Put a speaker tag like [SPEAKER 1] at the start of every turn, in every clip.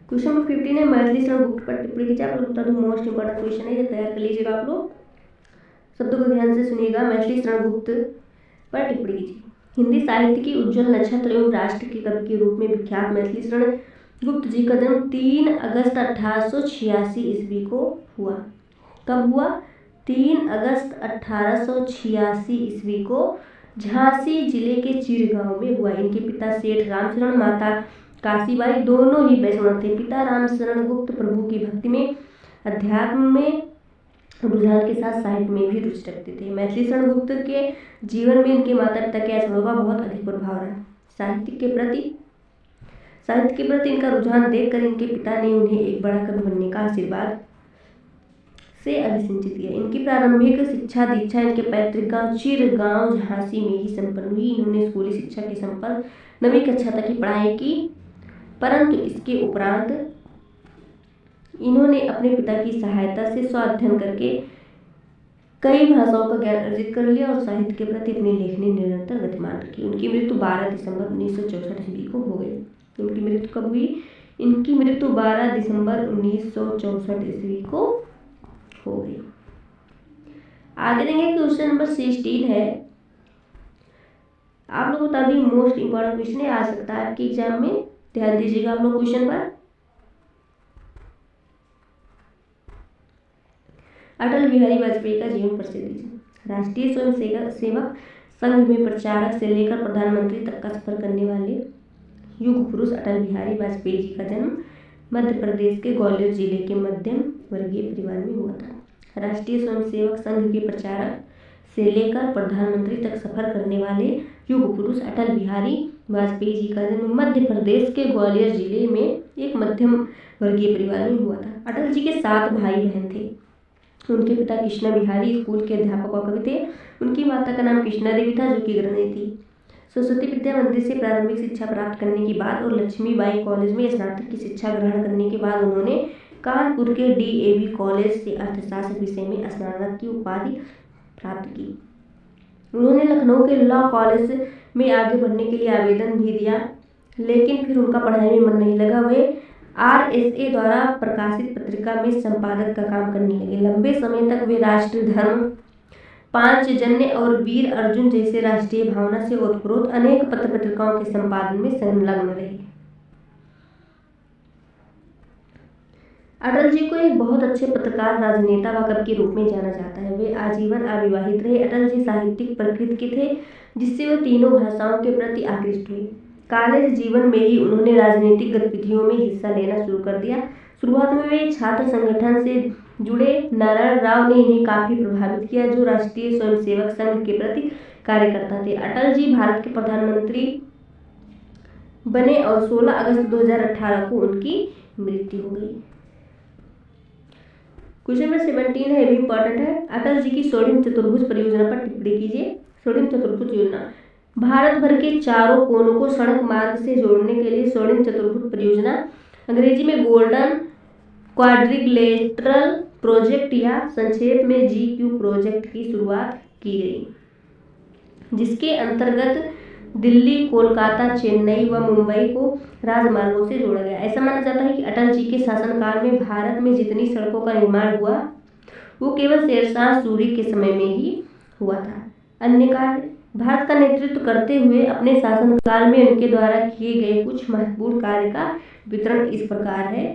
[SPEAKER 1] Question number 15 है मैथिली शरण गुप्त पर टिप्पणी कीजिए। आप लोग बता दूं मोस्ट इंपॉर्टेंट क्वेश्चन है, ये तैयार कर लीजिएगा। आप लोग शब्दों को ध्यान से सुनिएगा। मैथिली शरण गुप्त पर टिप्पणी कीजिए। हिंदी साहित्य की उज्ज्वल नक्षत्र एवं राष्ट्र के कवि के रूप में विख्यात मैथिली शरण गुप्त जी का जन्म 3 अगस्त 1886 ईस्वी को हुआ। कब हुआ? 3 अगस्त 1886 ईस्वी को झांसी जिले के चीर गांव में हुआ। इनके पिता सेठ रामशरण, माता काशीबाई दोनों ही वैष्णव थे। पिता रामशरण गुप्त प्रभु की भक्ति में, अध्यात्म में रुझान के साथ साहित्य में भी रुचि रखते थे। मैथिली शरण गुप्त के जीवन में इनके माता पिता के आचरणों का बहुत अधिक प्रभाव रहा। साहित्य के प्रति इनका रुझान देखकर इनके पिता ने उन्हें एक बड़ा कवि बनने का आशीर्वाद से अभिसिंचित किया। इनकी प्रारंभिक शिक्षा दीक्षा इनके पैतृक गांव चिरगांव झांसी में ही संपन्न हुई। इन्होंने स्कूली शिक्षा के संपन्न 9वीं कक्षा तक की पढ़ाई की, परंतु इसके उपरांत इन्होंने अपने पिता की सहायता से स्वाध्ययन करके कई भाषाओं का ज्ञान अर्जित कर लिया और साहित्य के प्रति अपनी लेखनी निरंतर गतिमान रखी। उनकी मृत्यु 12 दिसंबर 1964 ईस्वी को हो गई। उनकी मृत्यु कब हुई? इनकी मृत्यु 12 दिसंबर 1964 ईस्वी को हो गई। आगे देंगे क्वेश्चन नंबर 16 है। आप लोग बता दें मोस्ट इंपॉर्टेंट क्वेश्चन है, आ सकता है आपके एग्जाम में। ध्यान दीजिएगा आप लोग क्वेश्चन पर। अटल बिहारी वाजपेयी का जीवन परिचय दीजिए। राष्ट्रीय स्वयं सेवक संघ में प्रचारक से लेकर प्रधानमंत्री तक का सफर करने वाले युग पुरुष अटल बिहारी वाजपेयी जी का जन्म मध्य प्रदेश के ग्वालियर जिले के मध्यम वर्गीय परिवार में हुआ था। राष्ट्रीय स्वयंसेवक संघ के प्रचारक से लेकर प्रधानमंत्री तक सफर करने वाले युग पुरुष अटल बिहारी वाजपेयी जी का जन्म मध्य प्रदेश के ग्वालियर जिले में एक मध्यम वर्गीय परिवार में हुआ था। अटल जी के 7 भाई बहन थे। उनके पिता कृष्ण बिहारी स्कूल के अध्यापक और कवि थे। उनकी माता का नाम कृष्णा देवी था, जो कि गृहिणी थी। सरस्वती विद्या मंदिर से प्रारंभिक शिक्षा प्राप्त करने के बाद और लक्ष्मीबाई कॉलेज में स्नातक की शिक्षा ग्रहण करने के बाद उन्होंने कानपुर के DAV कॉलेज से अर्थशास्त्र विषय में स्नातक की उपाधि प्राप्त की। उन्होंने लखनऊ के लॉ कॉलेज में आगे बढ़ने के लिए आवेदन भी दिया, लेकिन फिर उनका पढ़ाई में मन नहीं लगा। वे RSA द्वारा प्रकाशित पत्रिका में संपादक का काम करने लगे। लंबे समय तक वे राष्ट्र धर्म, पांचजन्य और वीर अर्जुन जैसे राष्ट्रीय भावना से ओतप्रोत अनेक पत्र पत्रिकाओं के संपादन में संलग्न रहे। अटल जी को एक बहुत अच्छे पत्रकार, राजनेता व कवि के रूप में जाना जाता है। वे आजीवन अविवाहित रहे। अटल जी साहित्यिक प्रकृति के थे, जिससे वे तीनों भाषाओं के प्रति आकृष्ट हुए। कॉलेज जीवन में ही उन्होंने राजनीतिक गतिविधियों में हिस्सा लेना शुरू कर दिया। शुरुआत में वे छात्र संगठन से जुड़े। नारायण राव ने इन्हें काफी प्रभावित किया, जो राष्ट्रीय स्वयंसेवक संघ के प्रति कार्य करता थे। अटल जी भारत के प्रधानमंत्री बने और 16 अगस्त 2018 को उनकी मृत्यु हो गई। क्वेश्चन नंबर 17 है, भी इंपॉर्टेंट है। अटल जी की स्वर्णिम चतुर्भुज परियोजना पर टिप्पणी कीजिए। स्वर्णिम चतुर्भुज योजना भारत भर के चारों कोनों को सड़क मार्ग से जोड़ने के लिए स्वर्णिम चतुर्भुज परियोजना, अंग्रेजी में गोल्डन क्वाड्रिलेटरल प्रोजेक्ट या संक्षेप में GQ प्रोजेक्ट की शुरुआत की गई, जिसके अंतर्गत दिल्ली, कोलकाता, चेन्नई व मुंबई को राजमार्गों से जोड़ा गया। ऐसा माना जाता है कि अटल जी के शासनकाल में भारत में जितनी सड़कों का निर्माण हुआ वो केवल शेरशाह सूरी के समय में ही हुआ था। अन्य कार्य भारत का नेतृत्व करते हुए अपने शासनकाल में उनके द्वारा किए गए कुछ महत्वपूर्ण कार्य का वितरण इस प्रकार है।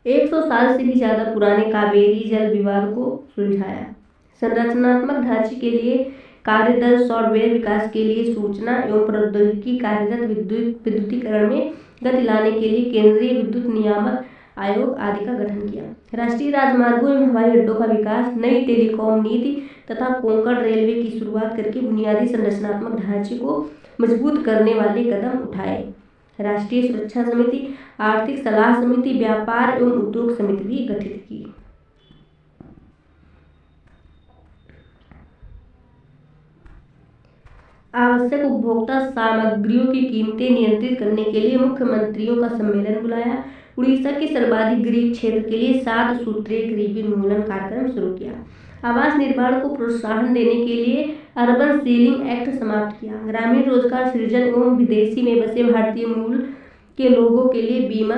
[SPEAKER 1] 100 साल से भी ज्यादा पुराने कावेरी जल विवाद को सुलझाया। संरचनात्मक ढांचे के लिए कार्यदल, सॉफ्टवेयर विकास के लिए सूचना एवं प्रौद्योगिकी कार्यरत विद्युतीकरण में गति लाने के लिए केंद्रीय विद्युत नियामक आयोग आदि का गठन किया। राष्ट्रीय राजमार्गों एवं हवाई अड्डों का विकास, नई टेलीकॉम नीति तथा कोंकण रेलवे की शुरुआत करके बुनियादी संरचनात्मक ढांचे को मजबूत करने वाले कदम उठाए। राष्ट्रीय सुरक्षा समिति, आर्थिक सलाह समिति, व्यापार एवं उद्योग समिति भी गठित की। आवश्यक उपभोक्ता सामग्रियों की कीमतें नियंत्रित करने के लिए मुख्यमंत्रियों का सम्मेलन बुलाया। उड़ीसा के सर्वाधिक गरीब क्षेत्र के लिए 7 सूत्रीय गरीबी उन्मूलन कार्यक्रम शुरू किया। आवास निर्माण को प्रोत्साहन देने के लिए अर्बन सीलिंग एक्ट समाप्त किया। ग्रामीण रोजगार सृजन एवं विदेशी में बसे भारतीय मूल के लोगों के लिए बीमा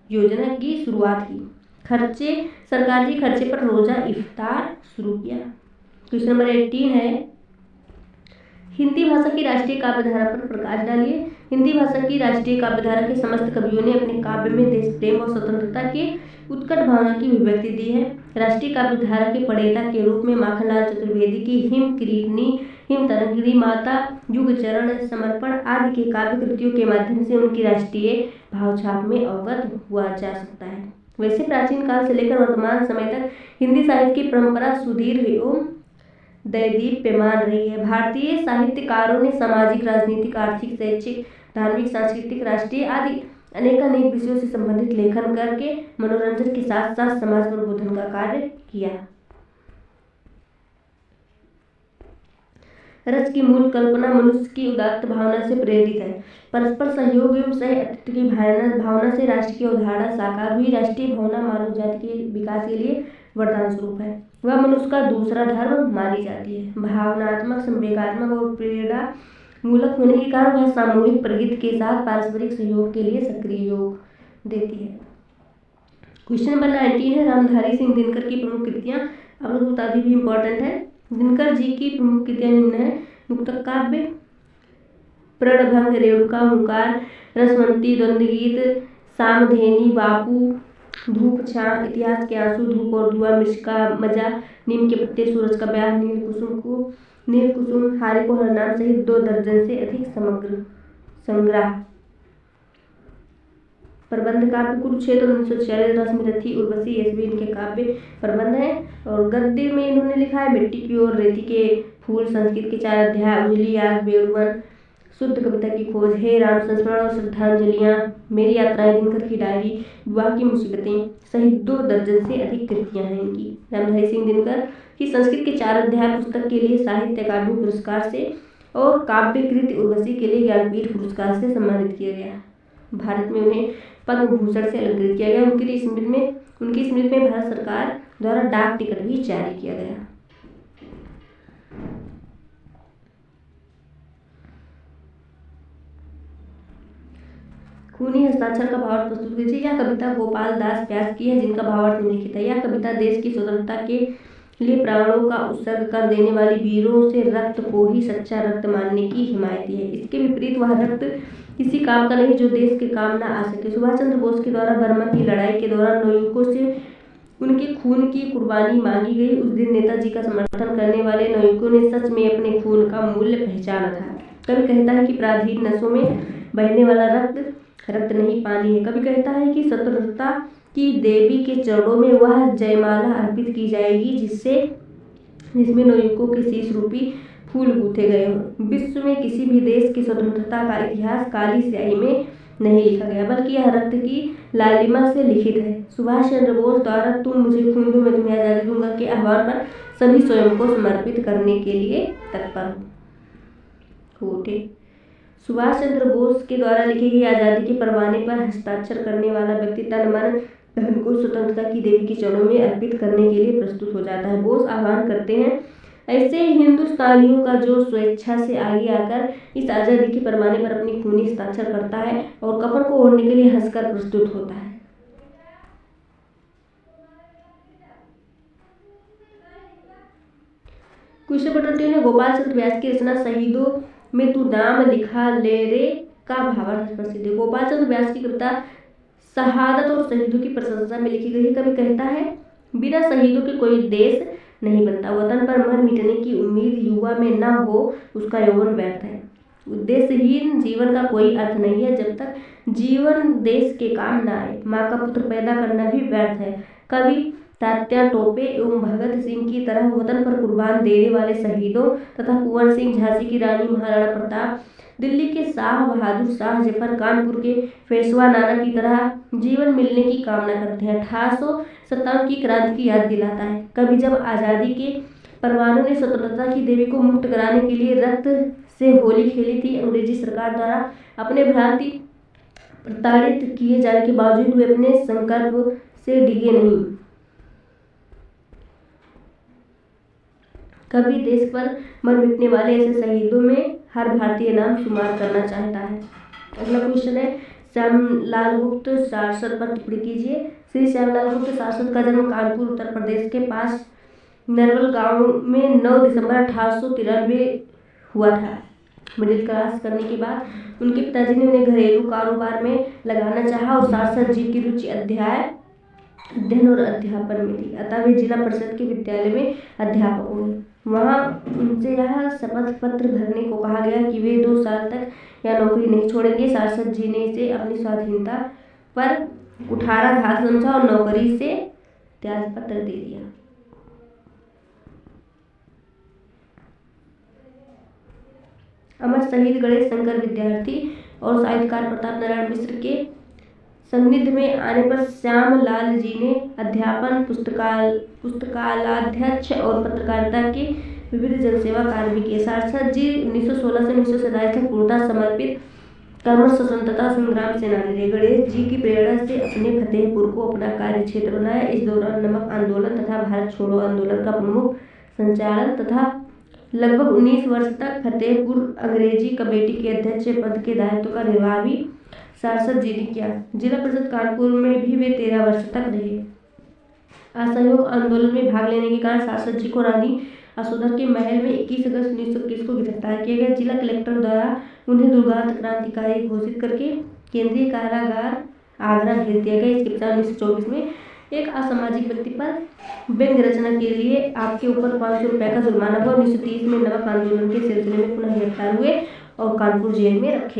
[SPEAKER 1] योजना की शुरुआत की। सरकारी खर्चे पर रोजा इफ्तार शुरू किया। क्वेश्चन नंबर 18 है, हिंदी भाषा की राष्ट्रीय काव्यधारा पर प्रकाश डालिए। हिंदी भाषा की राष्ट्रीय काव्यधारा के समस्त कवियों ने अपने काव्य में देश प्रेम और स्वतंत्रता के उत्कट भावना की अभिव्यक्ति दी है। राष्ट्रीय काव्यधारा के प्रणेता के रूप में माखनलाल चतुर्वेदी की हिम किरीटनी, हिम तरंगिणी, माता युग चरण, समर्पण आदि के काव्य कृतियों के माध्यम से उनकी राष्ट्रीय भावछाप में अवगत हुआ जा सकता है। वैसे प्राचीन काल से लेकर वर्तमान समय तक हिंदी साहित्य की परंपरा सुदीर्घ एवं दैदीप्यमान रही है। भारतीय साहित्यकारों ने सामाजिक, राजनीतिक, आर्थिक, शैक्षिक, धार्मिक, सांस्कृतिक, राष्ट्रीय आदि अनेक विषयों से संबंधित लेखन करके मनोरंजन के साथ साथ समाज प्रबोधन का कार्य किया। रच की मूल कल्पना मनुष्य की उदात्त भावना से प्रेरित है। परस्पर सहयोग एवं सह अस्तित्व की भावना से राष्ट्र की अवधारणा साकार हुई। राष्ट्रीय भावना मानव जाति के विकास के लिए वरदान स्वरूप है। वह मनुष्य का दूसरा धर्म मानी जाती है। भावनात्मक, संवेगात्मक और प्रेरणा मूलक होने के कारण वह सामूहिक प्रगति के साथ पारस्परिक सहयोग के लिए सक्रिय योग देती है। क्वेश्चन नंबर 19 है, रामधारी सिंह दिनकर की प्रमुख कृतियां। आप लोग बता दी भी इम्पोर्टेंट है। दिनकर जी की प्रमुख कृतियां निम्न है: मुक्तक काव्य, प्रणभंग, रेणुका, हुंकार, रसवंती, द्वंद्व गीत, सामधेनी, बापू, धूप छां, इतिहास के आंसू, धूप और धुआं, मिर्च का मजा, नीम के पत्ते, सूरज का ब्याह, नील कुसुम, हारे को हरनाम सहित 2 दर्जन से अधिक समग्र संग्रह। प्रबंध काव्य, कुरुक्षेत्र 1946, रश्मिरथी, उर्वशी, ये सभी इनके काव्य प्रबंध हैं। और गद्य में इन्होंने लिखा है मिट्टी की ओर, रेती के फूल, संस्कृत के 4 अध्याय, उजली आग, बेड़वन, शुद्ध कविता की खोज, हे राम, संस्मरण और श्रद्धांजलियां, मेरी यात्राएं, दिनकर की डायरी, विवाह की मुसीबतें सहित 2 दर्जन से अधिक कृतियां हैं इनकी। रामधारी सिंह दिनकर की संस्कृत के 4 अध्याय पुस्तक के लिए साहित्य अकादमी पुरस्कार से और काव्य कृति उर्वशी के लिए ज्ञानपीठ पुरस्कार से सम्मानित किया गया। भारत में उन्हें पद्म भूषण से अलंकृत किया गया। उनकी स्मृति में भारत सरकार द्वारा डाक टिकट भी जारी किया गया। खूनी हस्ताक्षर का भावार्थ प्रस्तुत कीजिए। यह कविता गोपाल दास व्यास की है, जिनका भावार्थ निम्नलिखित है। यह कविता देश की स्वतंत्रता के लिए प्राणों का उत्सर्ग कर देने वाले वीरों से रक्त को ही सच्चा रक्त मानने की हिमायती है। इसके विपरीत वह रक्त किसी काम का नहीं जो देश के काम न आ सके। सुभाष चंद्र बोस के द्वारा बर्मा की लड़ाई के दौरान नौयुवकों से उनके खून की कुर्बानी मांगी गई। उस दिन नेताजी का समर्थन करने वाले नौयुवकों ने सच में अपने खून का मूल्य पहचाना था। कवि कहता है कि पराधीन नसों में बहने वाला रक्त नहीं पानी है। कवि कहता है कि स्वतंत्रता की देवी के चरणों में वह जयमाला अर्पित की जाएगी जिसमें नौयुवकों के शीश रूपी फूल गूंथे गए हों। विश्व में किसी भी देश की स्वतंत्रता का इतिहास काली स्याही में नहीं लिखा गया, बल्कि यह रक्त की लालिमा से लिखित है। सुभाष चंद्र बोस द्वारा तुम मुझे खून दो मैं तुम्हें आज़ादी दूंगा के आह्वान पर सभी स्वयं को समर्पित करने के लिए तत्पर हो उठे। सुभाष चंद्र बोस के द्वारा लिखी गई आज़ादी के परवाने पर हस्ताक्षर करने वाला व्यक्ति तन मन धन को स्वतंत्रता की देवी के चरणों में अर्पित करने के लिए प्रस्तुत हो जाता है। बोस आह्वान करते हैं ऐसे हिंदुस्तानियों का जो स्वेच्छा से आगे आकर इस आज़ादी के परवाने पर अपनी खूनी हस्ताक्षर करता है और कफन को ओढ़ने के लिए हंसकर प्रस्तुत होता है। क्वेश्चन नंबर 20 है, गोपाल चंद्र व्यास की रचना शहीदों में तू नाम लिखा ले रे का भावार्थ प्रसिद्ध है। गोपाल चंद्र व्यास की कविता शहादत और शहीदों की प्रशंसा में लिखी गई है। कवि कहता है बिना शहीदों के कोई देश नहीं बनता। वतन पर मर मिटने की उम्मीद युवा में न हो उसका यौवन व्यर्थ है। उद्देश्यहीन जीवन का कोई अर्थ नहीं है जब तक जीवन देश के काम न आए। माँ का पुत्र पैदा करना भी व्यर्थ है। कवि तात्या टोपे एवं भगत सिंह की तरह वतन पर कुर्बान देने वाले शहीदों तथा कुंवर सिंह, झांसी की रानी महाराणा प्रताप, दिल्ली के शाह बहादुर, शाह जफर, कानपुर के पेशवा नाना की तरह जीवन मिलने की कामना करते हैं। 1857 की क्रांति की याद दिलाता है। कभी जब आज़ादी के परवानों ने स्वतंत्रता की देवी को मुक्त कराने के लिए रक्त से होली खेली थी, अंग्रेजी सरकार द्वारा अपने भ्रांति प्रताड़ित किए जाने के बावजूद वे अपने संकल्प से डिगे नहीं। कभी देश पर मर मिटने वाले ऐसे शहीदों में हर भारतीय नाम शुमार करना चाहता है। अगला क्वेश्चन है, श्यामलाल गुप्त सारस्वत पर टिप्पणी कीजिए। श्री श्यामलाल गुप्त सारस्वत का जन्म कानपुर उत्तर प्रदेश के पास नरवल गांव में 9 दिसंबर 1893 हुआ था। मिडिल क्लास करने के बाद उनके पिताजी ने उन्हें घरेलू कारोबार में लगाना चाहा और सारस्वत जी की रुचि अध्ययन और अध्यापन में थी, अतः वे जिला परिषद के विद्यालय में अध्यापक हुए। वहाँ उनसे यह शपथ पत्र भरने को कहा गया कि वे 2 साल तक यह नौकरी नहीं छोड़ेंगे। सारस्वत जी ने इसे अपनी स्वाधीनता पर कुठाराघात समझा और नौकरी से त्याग पत्र दे दिया। अमर शहीद गणेश शंकर विद्यार्थी और साहित्यकार प्रताप नारायण मिश्र के सान्निध्य में आने पर श्यामलाल जी ने अध्यापन, पुस्तकालयाध्यक्ष और पत्रकारिता के विविध जनसेवा कार्य भी किए। सारस्वत जी 1916 से 1927 तक पूर्णतः समर्पित कर्मठ स्वतंत्रता संग्राम सेनानी रहे। गणेश जी की प्रेरणा से अपने फतेहपुर को अपना कार्य क्षेत्र बनाया। इस दौरान नमक आंदोलन तथा भारत छोड़ो आंदोलन का प्रमुख संचालन तथा लगभग 19 वर्ष तक फतेहपुर अंग्रेजी कमेटी के अध्यक्ष पद के दायित्व का निर्वाह भी सारस्वत जी ने किया। जिला परिषद कानपुर में भी वे 13 वर्ष तक रहे। असहयोग आंदोलन में भाग लेने के कारण सारस्वत जी को रानी असोधर के महल में 21 अगस्त 1921 को गिरफ्तार किया गया। जिला कलेक्टर द्वारा उन्हें दुर्गांत क्रांतिकारी घोषित करके केंद्रीय कारागार आगरा भेज दिया गया। इसके पश्चात 1924 में एक असामाजिक व्यक्ति पर व्यंग्य रचना के लिए आपके ऊपर 500 रुपये का जुर्माना हुआ। 1930 में नमक आंदोलन के सिलसिले में पुनः गिरफ्तार हुए और कानपुर जेल में रखे।